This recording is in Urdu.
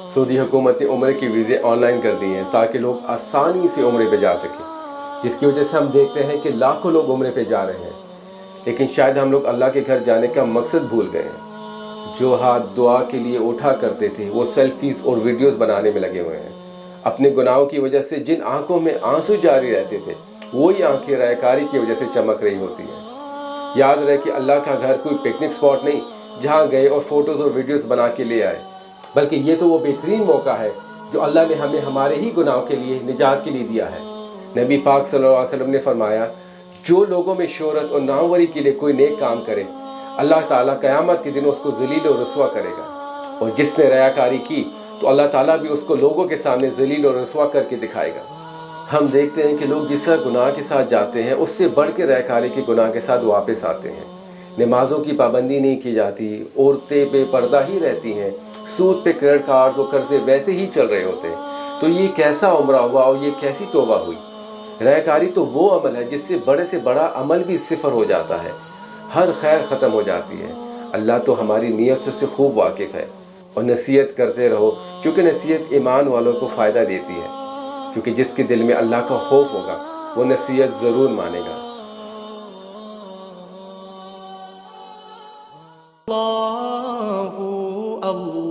سعودی حکومت نے عمرے کی ویزے آن لائن کر دی ہیں تاکہ لوگ آسانی سے عمرے پہ جا سکیں، جس کی وجہ سے ہم دیکھتے ہیں کہ لاکھوں لوگ عمرے پہ جا رہے ہیں، لیکن شاید ہم لوگ اللہ کے گھر جانے کا مقصد بھول گئے ہیں۔ جو ہاتھ دعا کے لیے اٹھا کرتے تھے وہ سیلفیز اور ویڈیوز بنانے میں لگے ہوئے ہیں۔ اپنے گناہوں کی وجہ سے جن آنکھوں میں آنسو جاری رہتے تھے وہی آنکھیں ریاکاری کی وجہ سے چمک رہی ہوتی ہیں۔ یاد رہے کہ اللہ کا گھر کوئی پکنک سپاٹ نہیں جہاں گئے اور فوٹوز اور ویڈیوز بنا کے لے آئے، بلکہ یہ تو وہ بہترین موقع ہے جو اللہ نے ہمیں ہمارے ہی گناہوں کے لیے نجات کے لیے دیا ہے۔ نبی پاک صلی اللہ علیہ وسلم نے فرمایا، جو لوگوں میں شہرت اور ناموری کے لیے کوئی نیک کام کرے اللہ تعالیٰ قیامت کے دن اس کو ذلیل و رسوا کرے گا، اور جس نے ریاکاری کی تو اللہ تعالیٰ بھی اس کو لوگوں کے سامنے ذلیل و رسوا کر کے دکھائے گا۔ ہم دیکھتے ہیں کہ لوگ جس طرح گناہ کے ساتھ جاتے ہیں اس سے بڑھ کے ریاکاری کے گناہ کے ساتھ واپس آتے ہیں۔ نمازوں کی پابندی نہیں کی جاتی، عورتیں بے پردہ ہی رہتی ہیں، سود پہ کریڈٹ کارڈز اور قرضے ویسے ہی چل رہے ہوتے ہیں۔ تو یہ کیسا عمرہ ہوا اور یہ کیسی توبہ ہوئی؟ ریاکاری تو وہ عمل ہے جس سے بڑے سے بڑا عمل بھی صفر ہو جاتا ہے، ہر خیر ختم ہو جاتی ہے۔ اللہ تو ہماری نیت سے خوب واقف ہے، اور نصیحت کرتے رہو کیونکہ نصیحت ایمان والوں کو فائدہ دیتی ہے، کیونکہ جس کے دل میں اللہ کا خوف ہوگا وہ نصیحت ضرور مانے گا۔ اللہ اللہ